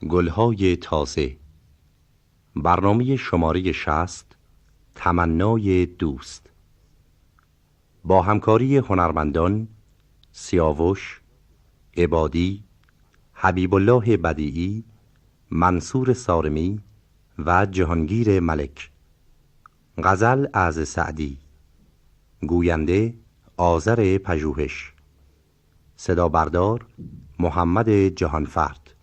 گلهای تازه. برنامه شماره 60. تمنای دوست. با همکاری هنرمندان سیاوش، عبادی، حبیب الله بدیعی، منصور سارمی و جهانگیر ملک. غزل از سعدی. گوینده آذر پژوهش. صدا بردار محمد جهانفرد.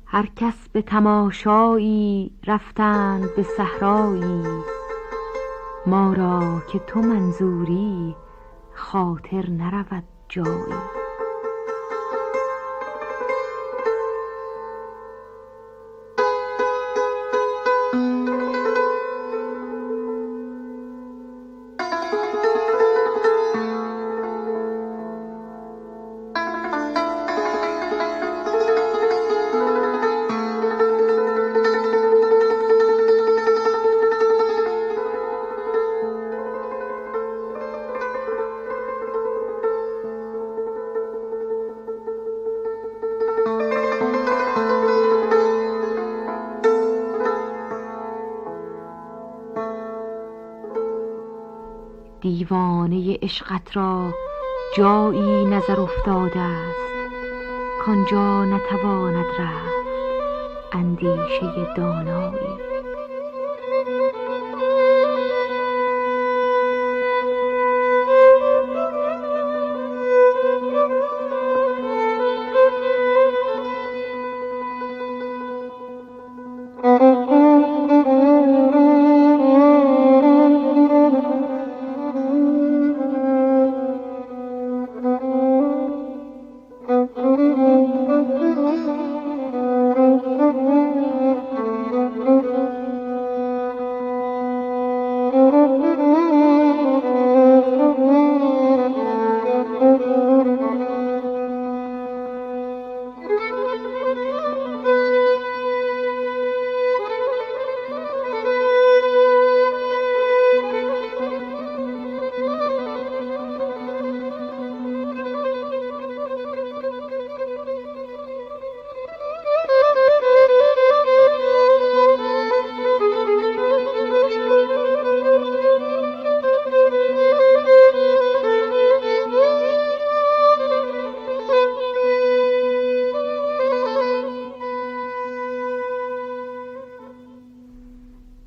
هر کس به تماشایی رفتند به صحرایی، ما را که تو منظوری خاطر نرود جایی. دیوانه عشقت را جایی نظر افتاده است، کانجا نتواند رفت اندیشه دانایی.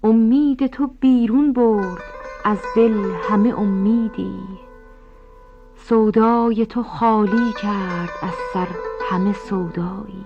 امید تو بیرون برد از دل همه امیدی، سودای تو خالی کرد از سر همه سودایی.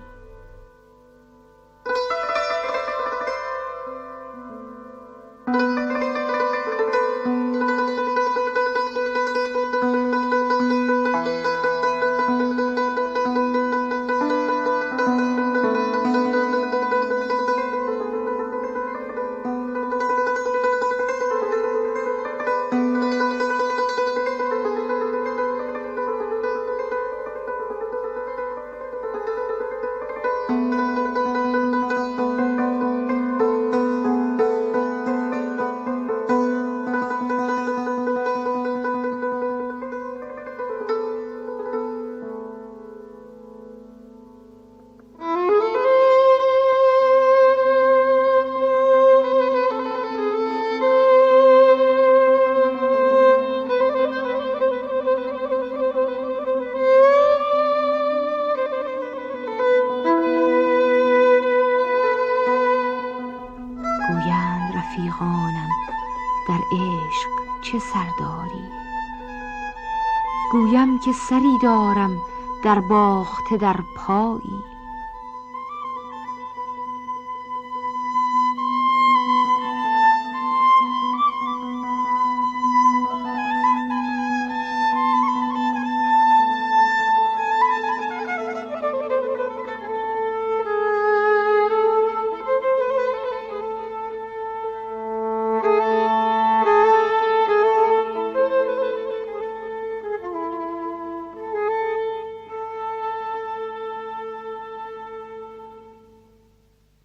گویم که سری دارم در باخته در پایی.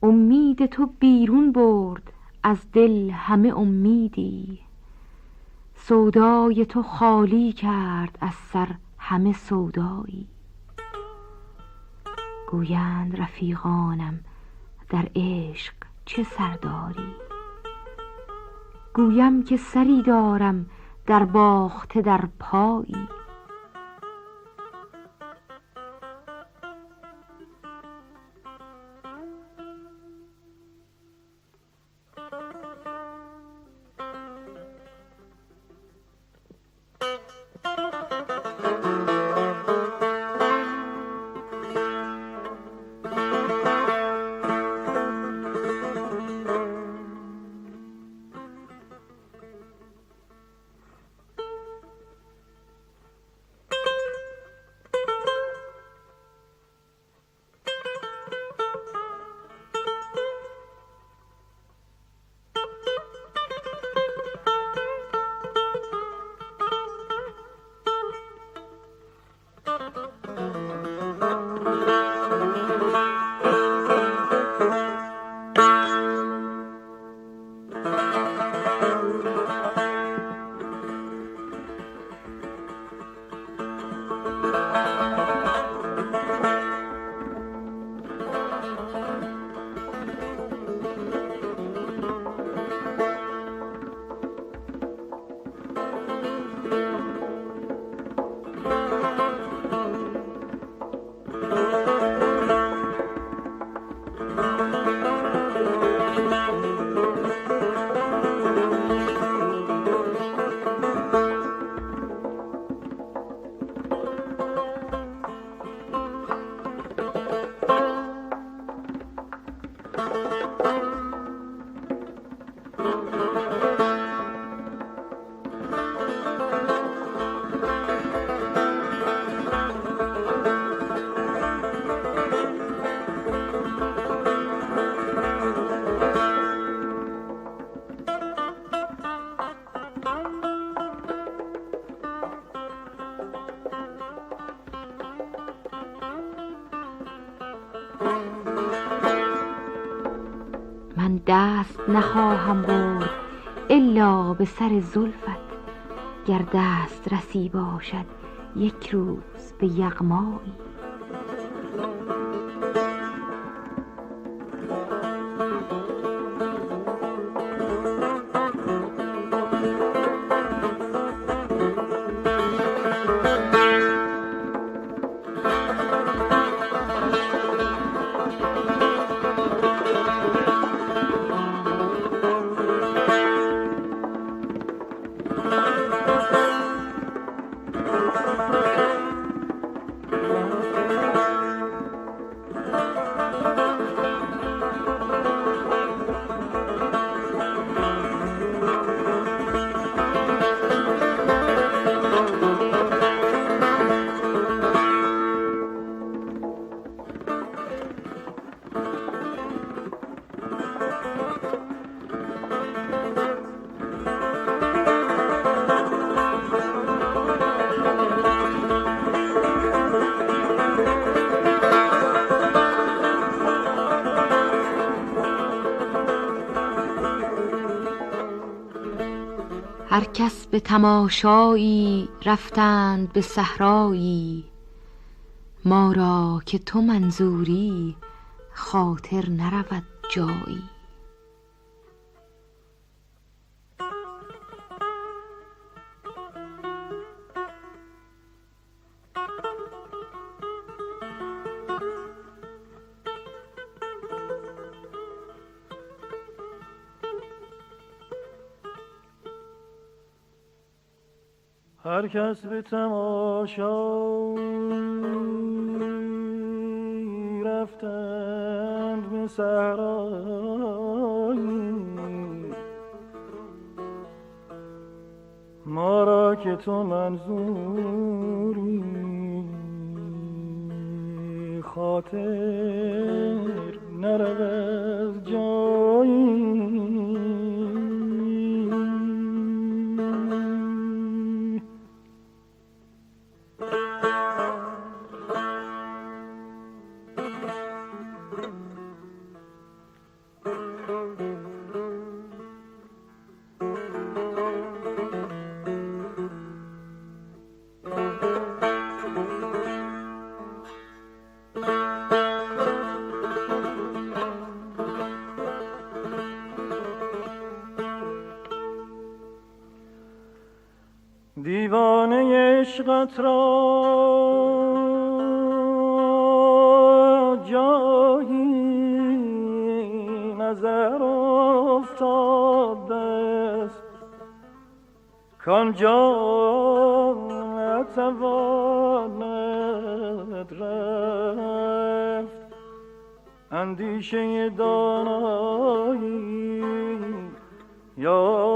امید تو بیرون برد از دل همه امیدی، سودای تو خالی کرد از سر همه سودایی. گویند رفیقانم در عشق چه سر داری، گویم که سری دارم در باخته در پایی. من دست نخواهم برد الا به سر زلفت، گر دست رسی باشد یک روز به یغمایی. هر کس به تماشایی رفتند به صحرایی، ما را که تو منظوری خاطر نرود جایی. هر کس به تماشا رفتند به صحرایی، ما را که تو منظوری خاطر نرود از جایی. دیوانه عشقت را جایی نظر افتاده است کانجا نتواند رفت. اندیشه دانایی یا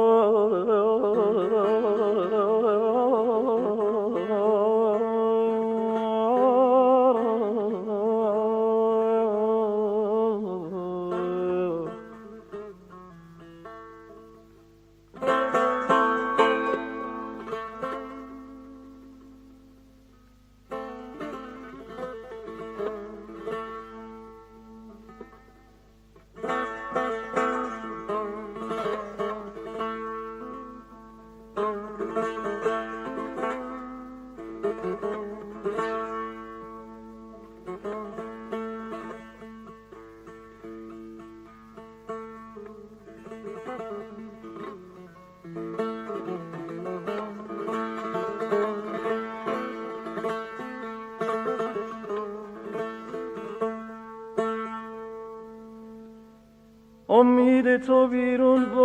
امید تو بیرون برد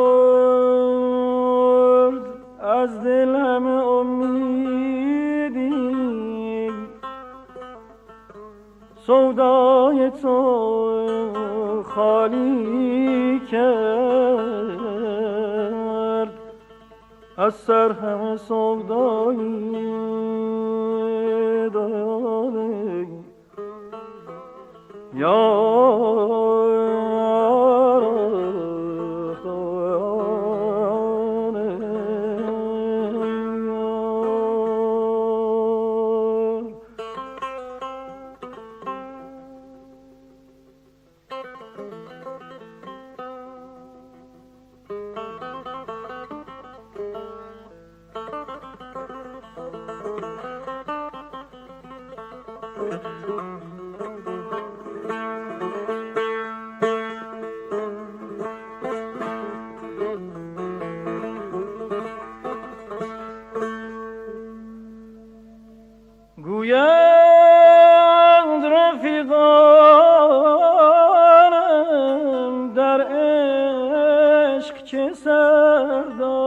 از دل همه امیدی، سودای تو خالی کرد از سر همه سودایی داده یا گویند رفیقانم در عشق چه سرداری،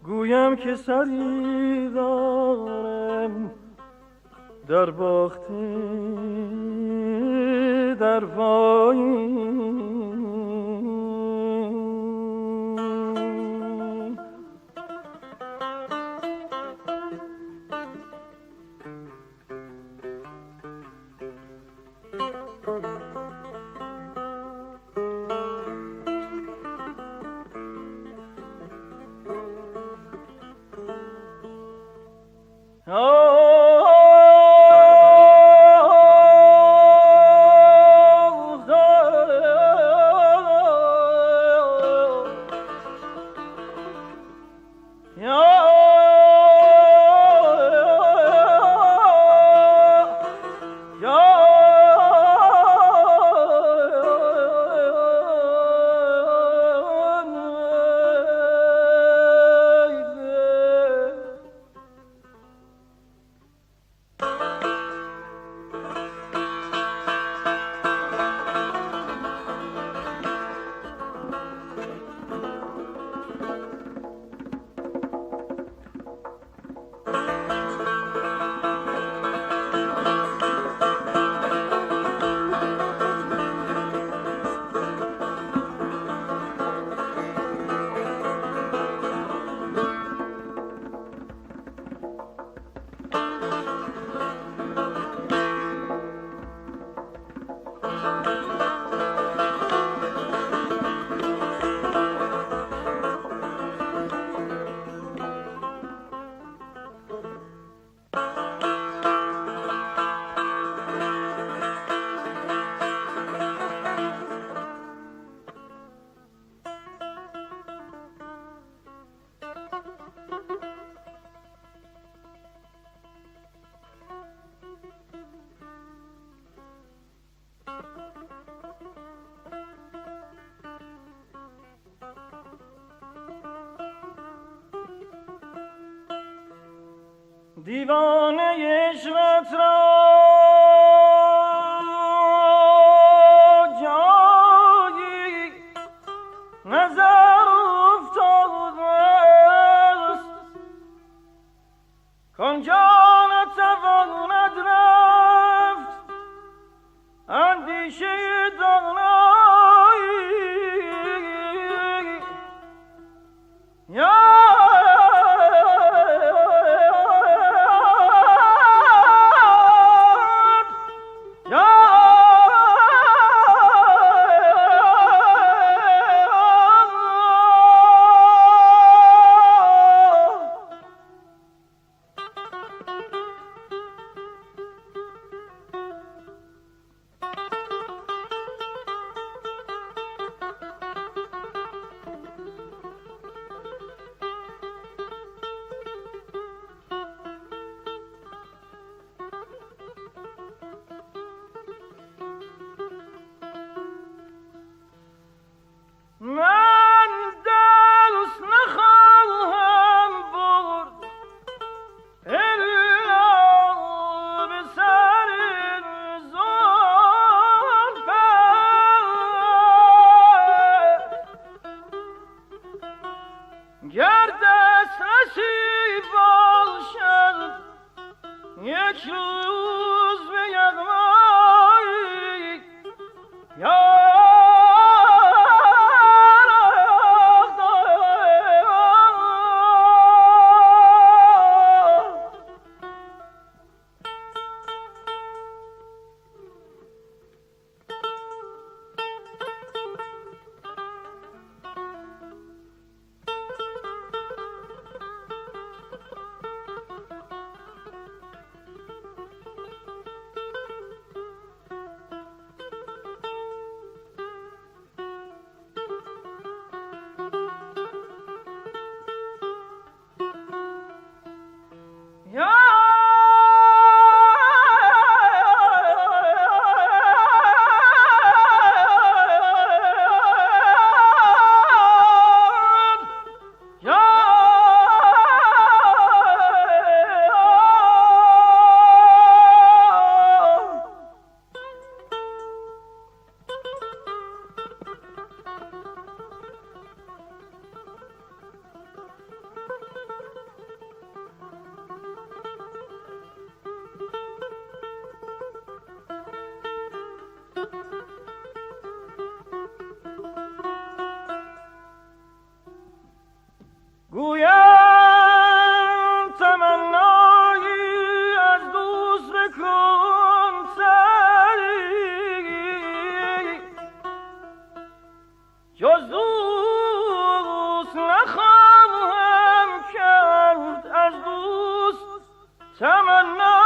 گویم که سری دارم در باخته در وایی. دیوانه عشقت را جایی نظر افتاده است کانجا نتواند رفت اندیشه دانایی گویم تمنایی از دوست بکن سری جز دوست نخواهم کرد از دوست تمنایی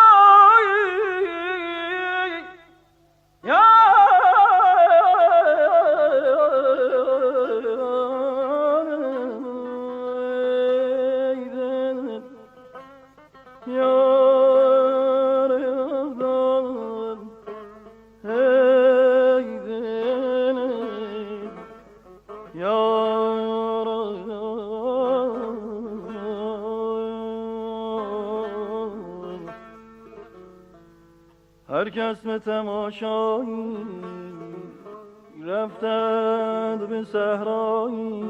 هر کس به تماشایی رفتند به صحرایی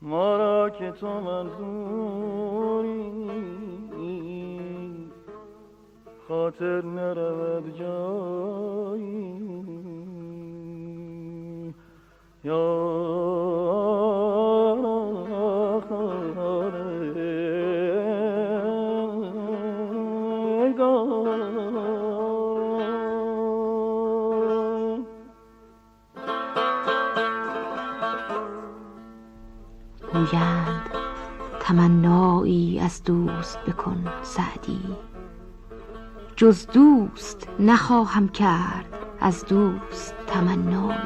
ما را که تو منظوری خاطر نرود جایی یا گویند تمنایی از دوست بکن سعدی جز دوست نخواهم کرد از دوست تمنایی.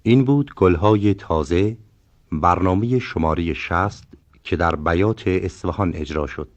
این بود گلهای تازه، برنامه شماره 60 که در بیات اصفهان اجرا شد.